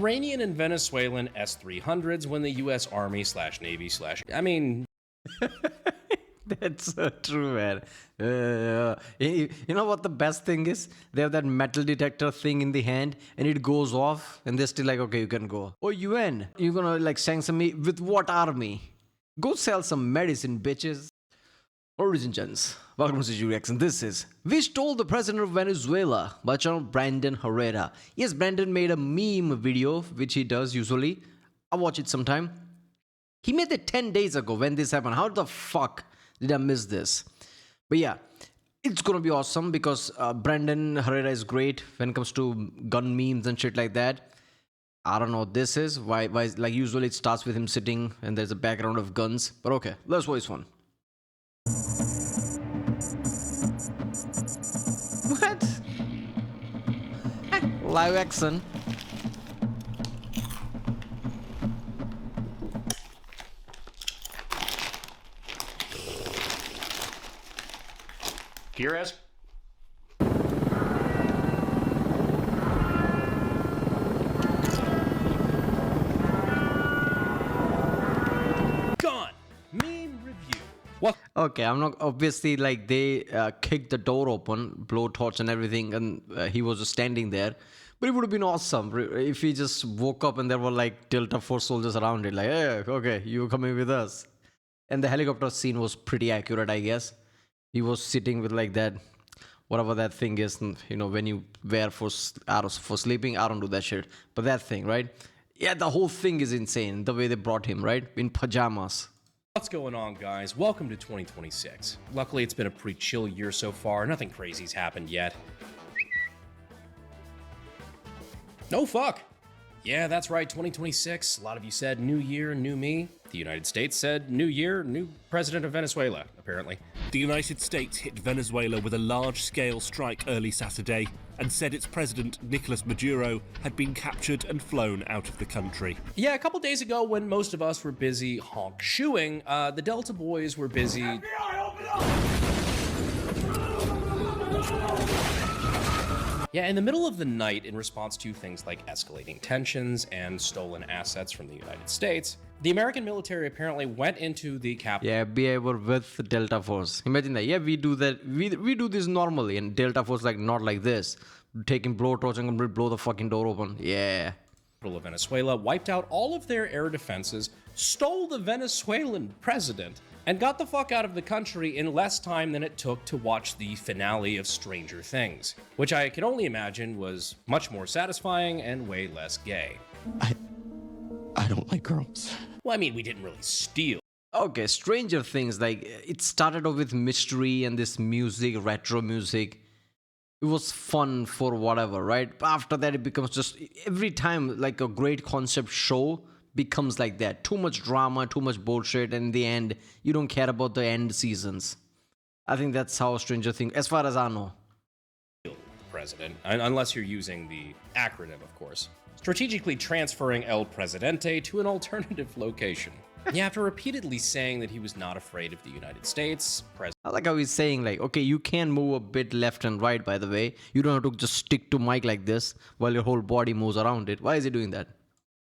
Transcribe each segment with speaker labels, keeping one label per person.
Speaker 1: Iranian and Venezuelan S-300s when the U.S. Army / Navy / I mean...
Speaker 2: That's so true, man. You know what the best thing is? They have that metal detector thing in the hand and it goes off and they're still like, okay, you can go. Oh, UN, you're gonna like sanction me with what army? Go sell some medicine, bitches. Origin gents, welcome to Reaction. This is We Stole the President of Venezuela by channel Brandon Herrera. Yes, Brandon made a meme video, which he does usually. I'll watch it sometime. He made it 10 days ago when this happened. How the fuck did I miss this? But yeah, it's gonna be awesome because Brandon Herrera is great when it comes to gun memes and shit like that. I don't know what this is. Why like usually it starts with him sitting and there's a background of guns. But okay, let's watch one. What? Live action.
Speaker 1: Gires? Gone! Meme review. What?
Speaker 2: Okay, I'm not obviously like they kicked the door open, blowtorch and everything, and he was just standing there. But it would have been awesome if he just woke up and there were like Delta Force soldiers around it, like, hey, okay, you're coming with us. And the helicopter scene was pretty accurate, I guess. He was sitting with like that, whatever that thing is, you know, when you wear for sleeping. I don't do that shit. But that thing, right? Yeah, the whole thing is insane. The way they brought him, right? In pajamas.
Speaker 1: What's going on, guys? Welcome to 2026. Luckily, it's been a pretty chill year so far. Nothing crazy's happened yet. No fuck. Yeah, that's right, 2026. A lot of you said new year, new me. The United States said new year, new president of Venezuela, apparently.
Speaker 3: The United States hit Venezuela with a large-scale strike early Saturday and said its president, Nicolas Maduro, had been captured and flown out of the country.
Speaker 1: Yeah, a couple days ago when most of us were busy honk-shoeing, the Delta boys were busy... FBI, open up! Yeah, in the middle of the night, in response to things like escalating tensions and stolen assets from the United States, the American military apparently went into the capital.
Speaker 2: Yeah, behavior with Delta Force. Imagine that. Yeah, we do that. We do this normally, and Delta Force like not like this. Taking blowtorch and blow the fucking door open. Yeah.
Speaker 1: Of Venezuela wiped out all of their air defenses, stole the Venezuelan president, and got the fuck out of the country in less time than it took to watch the finale of Stranger Things, which I can only imagine was much more satisfying and way less gay.
Speaker 4: I don't like girls.
Speaker 1: Well, I mean, we didn't really steal.
Speaker 2: Okay, Stranger Things, like, it started off with mystery and this music, retro music. It was fun for whatever, right? But after that, it becomes just, every time, like, a great concept show becomes like that. Too much drama, too much bullshit, and in the end, you don't care about the end seasons. I think that's how Stranger Things, as far as I know.
Speaker 1: President, unless you're using the acronym, of course. Strategically transferring El Presidente to an alternative location. Yeah, after repeatedly saying that he was not afraid of the United States,
Speaker 2: I like how he's saying, like, okay, you can move a bit left and right, by the way. You don't have to just stick to mic like this while your whole body moves around it. Why is he doing that?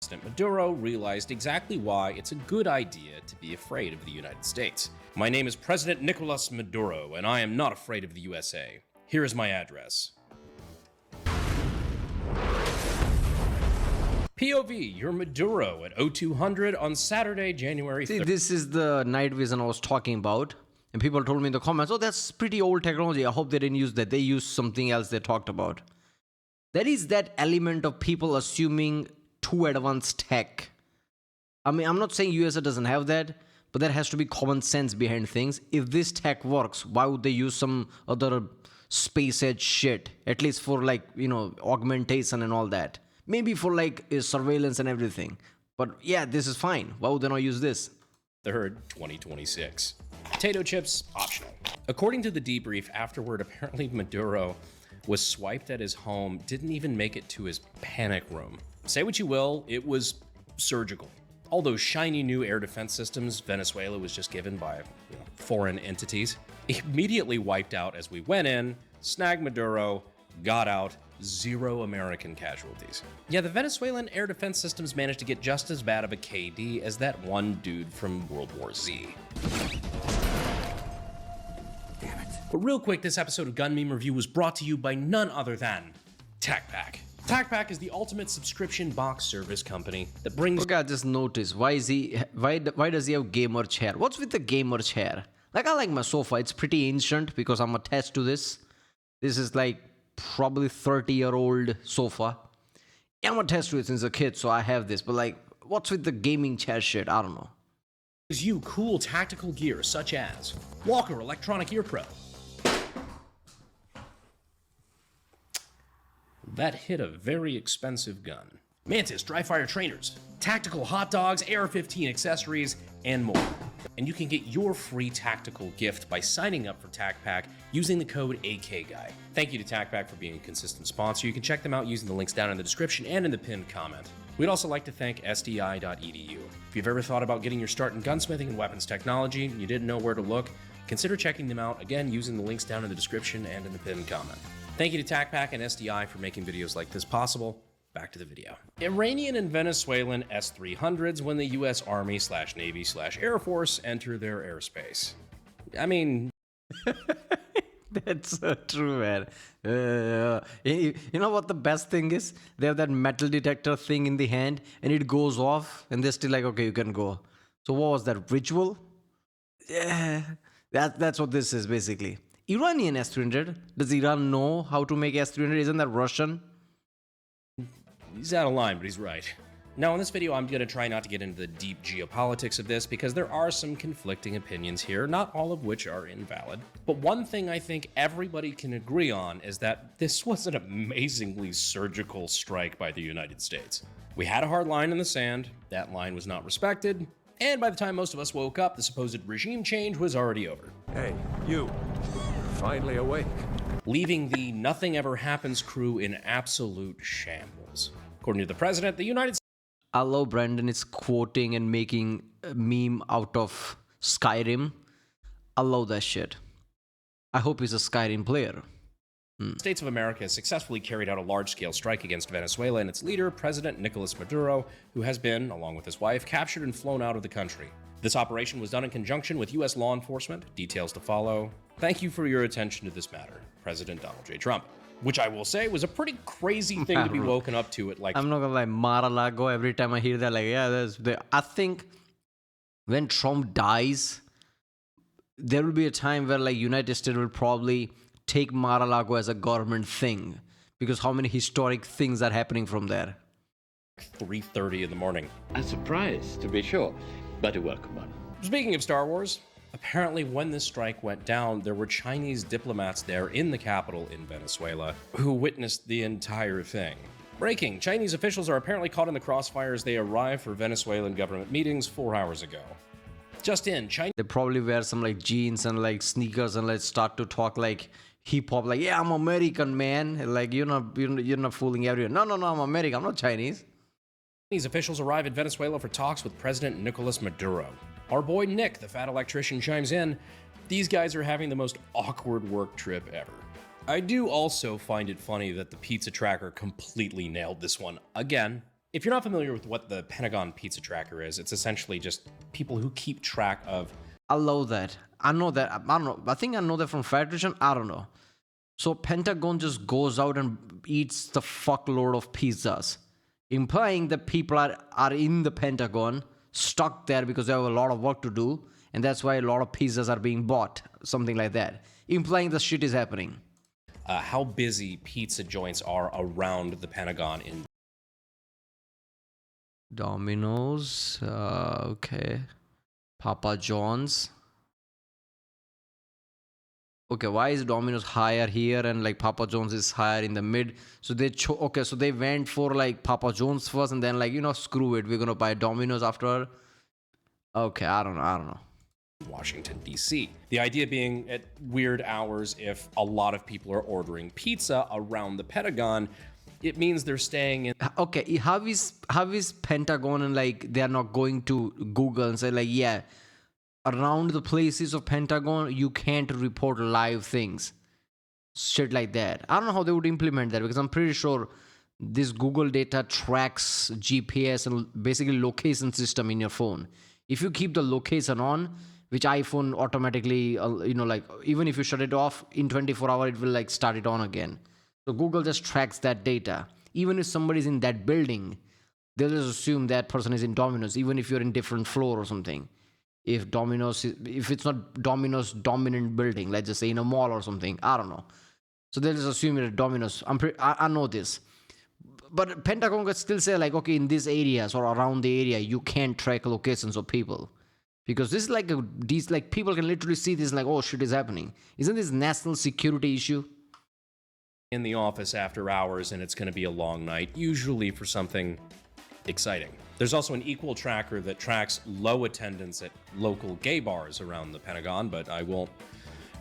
Speaker 1: President Maduro realized exactly why it's a good idea to be afraid of the United States. My name is President Nicolas Maduro, and I am not afraid of the USA. Here is my address. POV, you're Maduro at 0200 on Saturday, January 3rd.
Speaker 2: See, this is the night vision I was talking about. And people told me in the comments, oh, that's pretty old technology. I hope they didn't use that. They used something else they talked about. There is that element of people assuming too advanced tech. I mean, I'm not saying USA doesn't have that, but there has to be common sense behind things. If this tech works, why would they use some other space age shit? At least for like, you know, augmentation and all that. Maybe for like surveillance and everything. But yeah, this is fine. Why would they not use this?
Speaker 1: 3rd, 2026. Potato chips, optional. According to the debrief afterward, apparently Maduro was swiped at his home, didn't even make it to his panic room. Say what you will, it was surgical. All those shiny new air defense systems Venezuela was just given by foreign entities, immediately wiped out as we went in, snagged Maduro, got out, 0 American casualties. Yeah, the Venezuelan air defense systems managed to get just as bad of a KD as that one dude from World War Z.
Speaker 3: Damn it.
Speaker 1: But real quick, this episode of Gun Meme Review was brought to you by none other than Tek-Pack. Tek-Pack is the ultimate subscription box service company that brings...
Speaker 2: Okay, I just noticed, why does he have gamer chair? What's with the gamer chair? Like, I like my sofa, it's pretty ancient because I'm attached to this. This is like probably 30-year-old sofa. I'm attached to it since a kid, so I have this. But like, what's with the gaming chair shit? I don't know.
Speaker 1: you cool tactical gear such as Walker Electronic Ear Pro. That hit a very expensive gun. Mantis dry fire trainers, tactical hot dogs, AR-15 accessories, and more. And you can get your free tactical gift by signing up for Tek-Pack using the code AKGUY. Thank you to Tek-Pack for being a consistent sponsor. You can check them out using the links down in the description and in the pinned comment. We'd also like to thank SDI.edu. If you've ever thought about getting your start in gunsmithing and weapons technology and you didn't know where to look, consider checking them out, again, using the links down in the description and in the pinned comment. Thank you to Tek-Pack and SDI for making videos like this possible. Back to the video. Iranian and Venezuelan S-300s when the U.S. Army / Navy / Air Force enter their airspace. I mean...
Speaker 2: That's so true, man. You know what the best thing is? They have that metal detector thing in the hand, and it goes off, and they're still like, okay, you can go. So what was that, ritual? Yeah, that's what this is, basically. Iranian S-300. Does Iran know how to make S-300? Isn't that Russian?
Speaker 1: He's out of line, but he's right. Now, in this video, I'm going to try not to get into the deep geopolitics of this because there are some conflicting opinions here, not all of which are invalid. But one thing I think everybody can agree on is that this was an amazingly surgical strike by the United States. We had a hard line in the sand, that line was not respected, and by the time most of us woke up, the supposed regime change was already over.
Speaker 5: Hey, you. Finally awake.
Speaker 1: Leaving the Nothing Ever Happens crew in absolute shambles. According to the president, the United States...
Speaker 2: I love Brandon is quoting and making a meme out of Skyrim. I love that shit. I hope he's a Skyrim player.
Speaker 1: States of America has successfully carried out a large-scale strike against Venezuela and its leader, President Nicolas Maduro, who has been, along with his wife, captured and flown out of the country. This operation was done in conjunction with U.S. law enforcement. Details to follow. Thank you for your attention to this matter, President Donald J. Trump. Which I will say was a pretty crazy thing to be woken up to at like...
Speaker 2: I'm not gonna lie, Mar-a-Lago, every time I hear that, like, yeah, I think when Trump dies, there will be a time where like United States will probably take Mar-a-Lago as a government thing. Because how many historic things are happening from there?
Speaker 1: 3:30 in the morning.
Speaker 6: A surprise, to be sure, but a welcome one.
Speaker 1: Speaking of Star Wars, apparently when this strike went down, there were Chinese diplomats there in the capital in Venezuela who witnessed the entire thing. Breaking, Chinese officials are apparently caught in the crossfire as they arrive for Venezuelan government meetings 4 hours ago. Just in, China...
Speaker 2: They probably wear some like jeans and like sneakers and like start to talk like hip-hop, like, yeah, I'm American, man. Like, you're not fooling everyone. No, I'm American, I'm not Chinese.
Speaker 1: Chinese officials arrive in Venezuela for talks with President Nicolas Maduro. Our boy Nick, the fat electrician, chimes in. These guys are having the most awkward work trip ever. I do also find it funny that the pizza tracker completely nailed this one again. If you're not familiar with what the Pentagon pizza tracker is, it's essentially just people who keep track of...
Speaker 2: I love that. I know that. I don't know. I think I know that from Federation. I don't know. So Pentagon just goes out and eats the fuckload of pizzas, implying that people are in the Pentagon, stuck there because they have a lot of work to do, and that's why a lot of pizzas are being bought, something like that, implying the shit is happening.
Speaker 1: How busy pizza joints are around the Pentagon in
Speaker 2: Domino's, okay, Papa John's. Okay, why is Domino's higher here and like Papa John's is higher in the mid? So they so they went for like Papa John's first and then like, screw it, we're gonna buy Domino's after. Okay, I don't know.
Speaker 1: Washington, D.C. The idea being at weird hours, if a lot of people are ordering pizza around the Pentagon, it means they're staying in...
Speaker 2: Okay, how is Pentagon and like they're not going to Google and say like, yeah, around the places of Pentagon, you can't report live things. shit like that. I don't know how they would implement that, because I'm pretty sure this Google data tracks GPS and basically location system in your phone. If you keep the location on, which iPhone automatically, like even if you shut it off in 24 hours, it will like start it on again. So Google just tracks that data. Even if somebody's in that building, they'll just assume that person is in Domino's, even if you're in different floor or something. If it's not Domino's dominant building, let's just say in a mall or something, I don't know. So they'll just assume it's Domino's. I know this. But Pentagon could still say like, okay, in these areas or around the area, you can't track locations of people. Because this is like, these like people can literally see this like, oh shit is happening. Isn't this national security issue?
Speaker 1: In the office after hours, and it's going to be a long night, usually for something exciting. There's also an equal tracker that tracks low attendance at local gay bars around the Pentagon, but I won't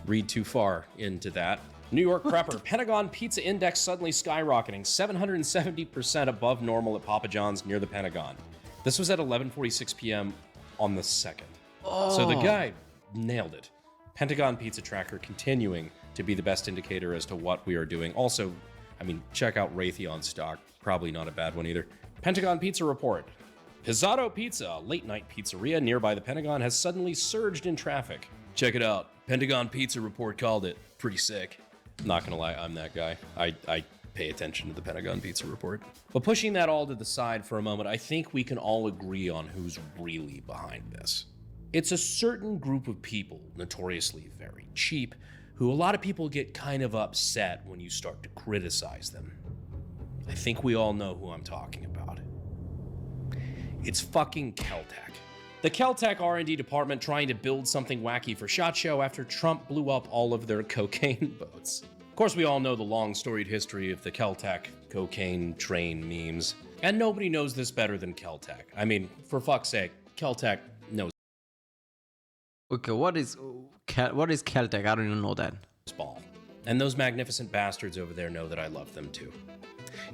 Speaker 1: read too far into that. New York prepper, Pentagon pizza index suddenly skyrocketing, 770% above normal at Papa John's near the Pentagon. This was at 11:46 p.m. on the 2nd. So the guy nailed it. Pentagon pizza tracker continuing to be the best indicator as to what we are doing. Also, I mean, check out Raytheon stock. Probably not a bad one either. Pentagon pizza report. Pizzato Pizza, a late-night pizzeria nearby the Pentagon, has suddenly surged in traffic. Check it out. Pentagon pizza report called it. Pretty sick. Not gonna lie, I'm that guy. I pay attention to the Pentagon pizza report. But pushing that all to the side for a moment, I think we can all agree on who's really behind this. It's a certain group of people, notoriously very cheap, who a lot of people get kind of upset when you start to criticize them. I think we all know who I'm talking about. It's fucking Kel-Tech. The Kel-Tech R&D department trying to build something wacky for SHOT Show after Trump blew up all of their cocaine boats. Of course, we all know the long storied history of the Kel-Tech cocaine train memes, and nobody knows this better than Kel-Tech. I mean, for fuck's sake, Kel-Tech knows
Speaker 2: Okay, what is Kel-Tech? I don't even know that.
Speaker 1: ball. And those magnificent bastards over there know that I love them too.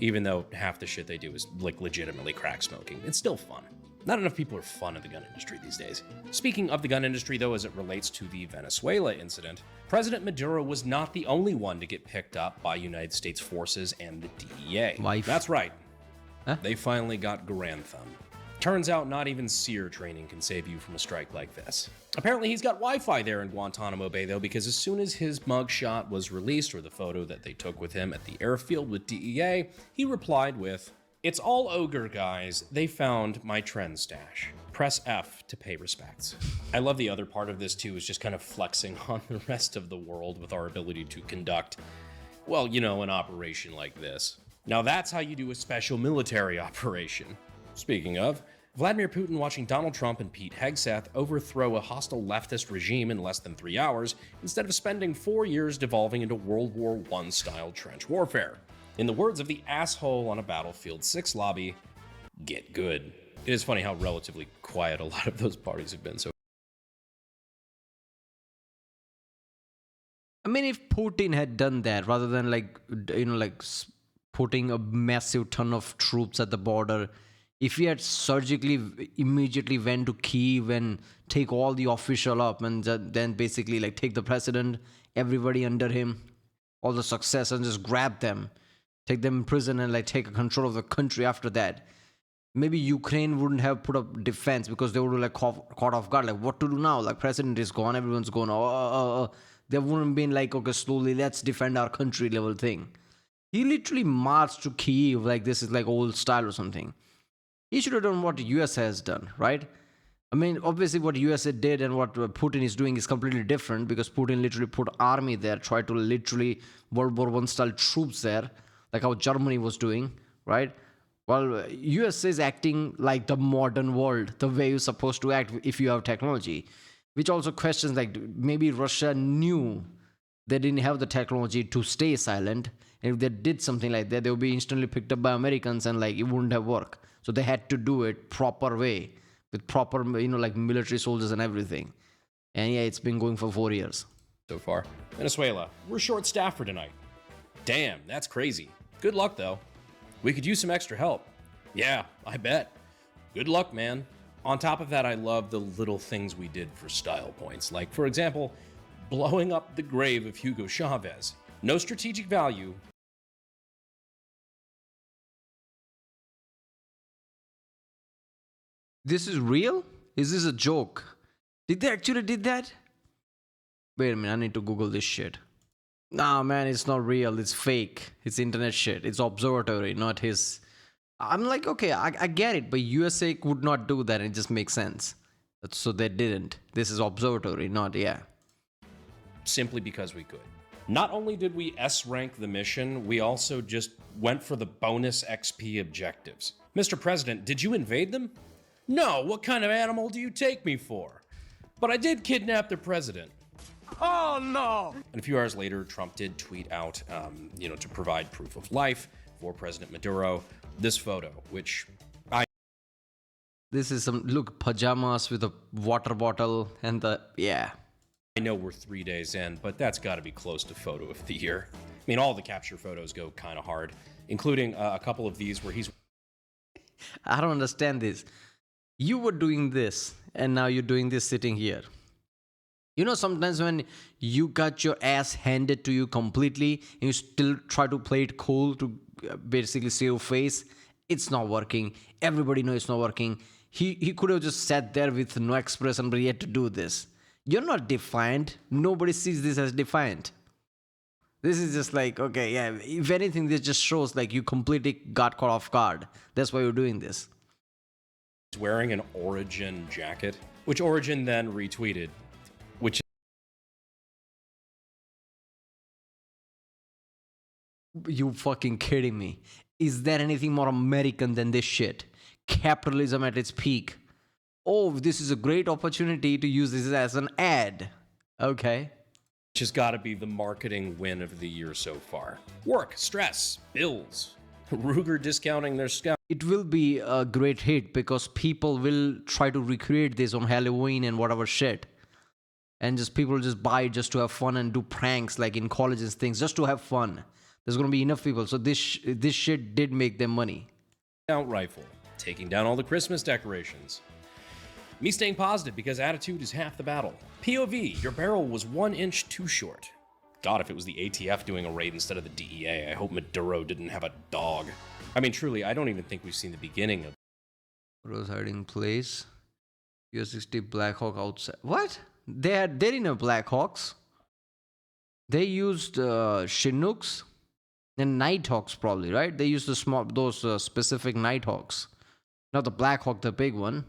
Speaker 1: Even though half the shit they do is like legitimately crack smoking, it's still fun. Not enough people are fun in the gun industry these days. Speaking of the gun industry, though, as it relates to the Venezuela incident, President Maduro was not the only one to get picked up by United States forces and the DEA.
Speaker 2: Wife.
Speaker 1: That's right.
Speaker 2: Huh?
Speaker 1: They finally got Grand Thumb. Turns out not even SEER training can save you from a strike like this. Apparently he's got Wi-Fi there in Guantanamo Bay, though, because as soon as his mugshot was released, or the photo that they took with him at the airfield with DEA, he replied with, "It's all ogre, guys. They found my trend stash. Press F to pay respects." I love the other part of this, too, is just kind of flexing on the rest of the world with our ability to conduct, well, you know, an operation like this. Now that's how you do a special military operation. Speaking of, Vladimir Putin watching Donald Trump and Pete Hegseth overthrow a hostile leftist regime in less than 3 hours, instead of spending 4 years devolving into World War I style trench warfare. In the words of the asshole on a Battlefield 6 lobby, get good. It is funny how relatively quiet a lot of those parties have been so.
Speaker 2: I mean, if Putin had done that rather than putting a massive ton of troops at the border, if he had surgically immediately went to Kyiv and take all the official up and then basically like take the president, everybody under him, all the success, and just grab them, take them in prison and like take control of the country after that, maybe Ukraine wouldn't have put up defense, because they would have like caught off guard, like what to do now? Like president is gone, everyone's gone. There wouldn't been like, okay, slowly let's defend our country level thing. He literally marched to Kyiv like this is like old style or something. He should have done what the US has done, right? I mean, obviously what USA did and what Putin is doing is completely different, because Putin literally put army there, tried to literally World War I style troops there, like how Germany was doing, right? Well, USA is acting like the modern world, the way you're supposed to act if you have technology, which also questions like maybe Russia knew they didn't have the technology to stay silent, and if they did something like that, they would be instantly picked up by Americans and like it wouldn't have worked. So they had to do it proper way with proper, like military soldiers and everything. And yeah, it's been going for 4 years.
Speaker 1: So far. Venezuela, we're short-staffed for tonight. Damn, that's crazy. Good luck, though. We could use some extra help. Yeah, I bet. Good luck, man. On top of that, I love the little things we did for style points. Like, for example, blowing up the grave of Hugo Chavez. No strategic value.
Speaker 2: This is real? Is this a joke? Did they actually did that? Wait a minute, I need to Google this shit. Nah, man, it's not real. It's fake. It's internet shit. It's observatory, not his. I'm like, okay, I get it, but USA would not do that. It just makes sense. So they didn't. This is observatory, not, yeah.
Speaker 1: Simply because we could. Not only did we S-rank the mission, we also just went for the bonus XP objectives. Mr. President, did you invade them? No, what kind of animal do you take me for? But I did kidnap the president.
Speaker 5: Oh no!
Speaker 1: And a few hours later, Trump did tweet out, to provide proof of life for President Maduro, this photo, which
Speaker 2: This is some, look, pajamas with a water bottle and the, yeah.
Speaker 1: I know we're 3 days in, but that's got to be close to photo of the year. I mean, all the capture photos go kind of hard, including a couple of these where he's...
Speaker 2: I don't understand this. You were doing this, and now you're doing this sitting here. You know, sometimes when you got your ass handed to you completely, and you still try to play it cool to basically save face, it's not working. Everybody knows it's not working. He could have just sat there with no expression, but he had to do this. You're not defiant. Nobody sees this as defiant. This is just like, okay, yeah, if anything, this just shows like you completely got caught off guard. That's why you're doing this.
Speaker 1: He's wearing an Origin jacket, which Origin then retweeted, which...
Speaker 2: You fucking kidding me? Is there anything more American than this shit? Capitalism at its peak. Oh, this is a great opportunity to use this as an ad. Okay.
Speaker 1: Which has got to be the marketing win of the year so far. Work, stress, bills. Ruger discounting their scout.
Speaker 2: It will be a great hit because people will try to recreate this on Halloween and whatever shit. And just people just buy it just to have fun and do pranks like in colleges things just to have fun. There's going to be enough people. So this shit did make them money.
Speaker 1: Rifle, taking down all the Christmas decorations. Me staying positive because attitude is half the battle. POV, your barrel was 1 inch too short. God, if it was the ATF doing a raid instead of the DEA, I hope Maduro didn't have a dog. I mean, truly, I don't even think we've seen the beginning of...
Speaker 2: Rose hiding place. US-60 Black Hawk outside. What? They didn't have Black Hawks. They used Chinooks and Nighthawks probably, right? They used those specific Nighthawks. Not the Black Hawk, the big one.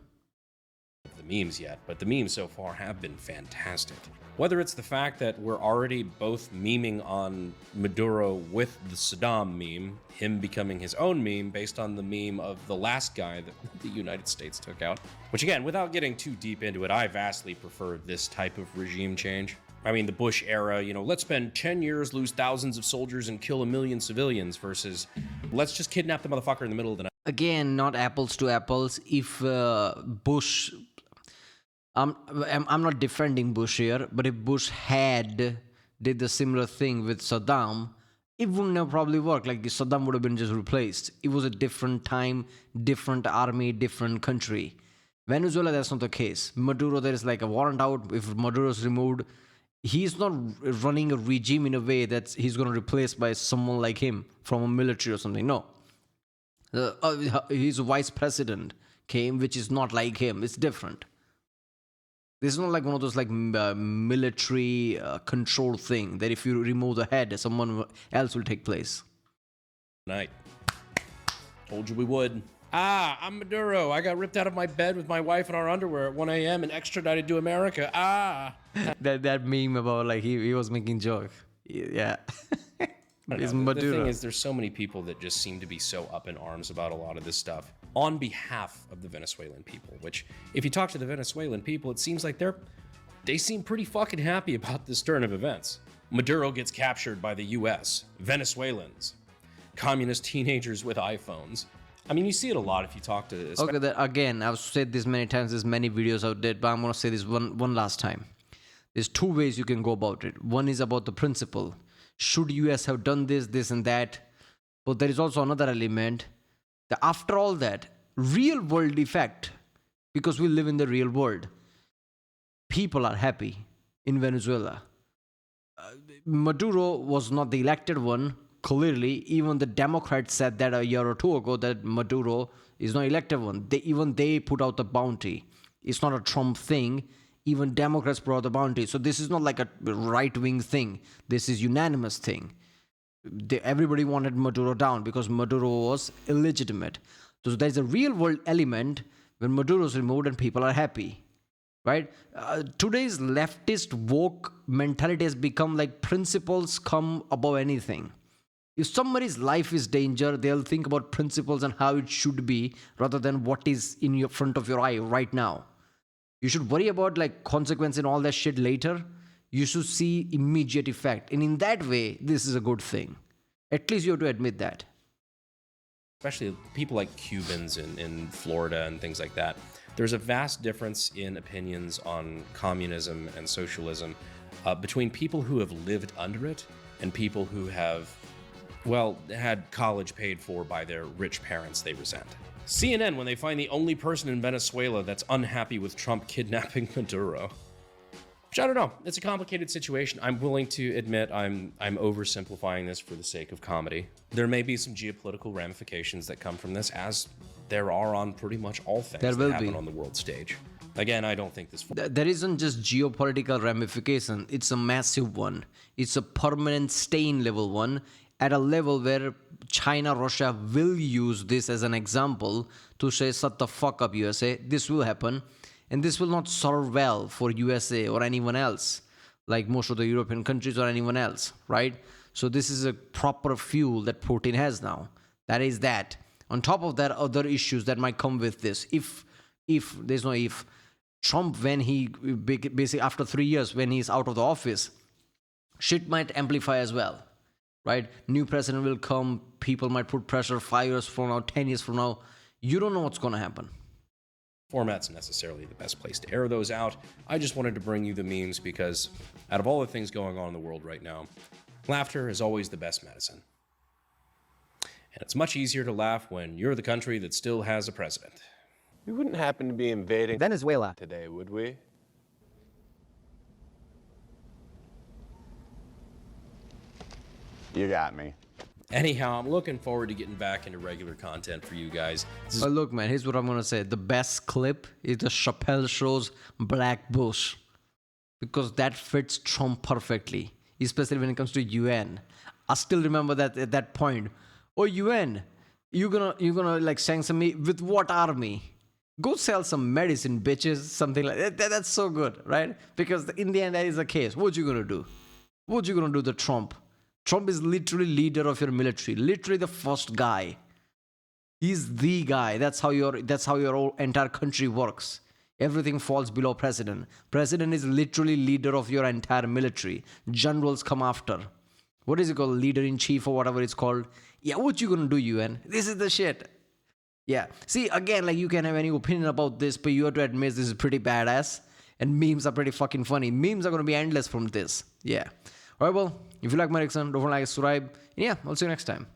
Speaker 1: The memes yet, but the memes so far have been fantastic. Whether it's the fact that we're already both memeing on Maduro with the Saddam meme, him becoming his own meme based on the meme of the last guy that the United States took out. Which again, without getting too deep into it, I vastly prefer this type of regime change. I mean, the Bush era, let's spend 10 years, lose thousands of soldiers, and kill 1 million civilians versus let's just kidnap the motherfucker in the middle of the night.
Speaker 2: Again, not apples to apples. If Bush... I'm not defending Bush here, but if Bush had did the similar thing with Saddam, it wouldn't have probably worked. Like Saddam would have been just replaced. It was a different time, different army, different country. Venezuela, that's not the case. Maduro, there is like a warrant out. If Maduro is removed, he's not running a regime in a way that he's going to replace by someone like him from a military or something. No. His vice president came, which is not like him. It's different. This is not like one of those like military control thing that if you remove the head, someone else will take place.
Speaker 1: Night. Told you we would. I'm Maduro. I got ripped out of my bed with my wife in our underwear at 1 a.m. and extradited to America.
Speaker 2: that meme about like he was making joke. Yeah. It's Maduro.
Speaker 1: The thing is, there's so many people that just seem to be so up in arms about a lot of this stuff on behalf of the Venezuelan people, which if you talk to the Venezuelan people, it seems like they seem pretty fucking happy about this turn of events. Maduro gets captured by the US, Venezuelans, communist teenagers with iPhones. I mean, you see it a lot if you talk to...
Speaker 2: Okay, again, I've said this many times, there's many videos out there, but I'm going to say this one last time. There's 2 ways you can go about it. One is about the principle. Should US have done this and that? But there is also another element that after all that, real world effect, because we live in the real world, people are happy in Venezuela. Maduro was not the elected one. Clearly, even the Democrats said that a year or two ago that Maduro is not elected one. They put out the bounty. It's not a Trump thing. Even Democrats put out the bounty. So this is not like a right-wing thing. This is unanimous thing. Everybody wanted Maduro down because Maduro was illegitimate. So there's a real-world element when Maduro is removed and people are happy. Right? Today's leftist woke mentality has become like principles come above anything. If somebody's life is danger, they'll think about principles and how it should be rather than what is in your front of your eye right now. You should worry about like consequence and all that shit later. You should see immediate effect. And in that way, this is a good thing. At least you have to admit that.
Speaker 1: Especially people like Cubans in Florida and things like that. There's a vast difference in opinions on communism and socialism between people who have lived under it and people who have, well, had college paid for by their rich parents they resent. CNN, when they find the only person in Venezuela that's unhappy with Trump kidnapping Maduro. Which I don't know. It's a complicated situation. I'm willing to admit I'm oversimplifying this for the sake of comedy. There may be some geopolitical ramifications that come from this, as there are on pretty much all things that happen on the world stage. Again, I don't think this...
Speaker 2: There isn't just geopolitical ramification. It's a massive one. It's a permanent stain level one, at a level where China, Russia will use this as an example to say, shut the fuck up, USA. This will happen. And this will not serve well for USA or anyone else, like most of the European countries or anyone else, right? So this is a proper fuel that Putin has now. That is that. On top of that, other issues that might come with this. If there's no if, Trump, when he, basically after 3 years, when he's out of the office, shit might amplify as well, right? New president will come, people might put pressure 5 years from now, 10 years from now. You don't know what's going to happen.
Speaker 1: Format's necessarily the best place to air those out. I just wanted to bring you the memes because out of all the things going on in the world right now, laughter is always the best medicine. And it's much easier to laugh when you're the country that still has a president.
Speaker 5: We wouldn't happen to be invading
Speaker 7: Venezuela
Speaker 5: today, would we? You got me.
Speaker 1: Anyhow, I'm looking forward to getting back into regular content for you guys.
Speaker 2: But look, man, here's what I'm going to say. The best clip is the Chappelle Show's Black Bush. Because that fits Trump perfectly. Especially when it comes to UN. I still remember that at that point. Oh, UN, you're gonna like sanction me with what army? Go sell some medicine, bitches. Something like that. That's so good, right? Because in the end, that is the case. What you gonna do? What you gonna do to Trump? Trump is literally leader of your military. Literally the first guy. He's the guy. That's how your whole entire country works. Everything falls below president. President is literally leader of your entire military. Generals come after. What is it called? Leader in chief or whatever it's called. Yeah, what you gonna do, UN? This is the shit. Yeah. See, again, like you can have any opinion about this, but you have to admit this is pretty badass. And memes are pretty fucking funny. Memes are gonna be endless from this. Yeah. Alright, well, if you like my reaction, don't forget to like, subscribe. And yeah, I'll see you next time.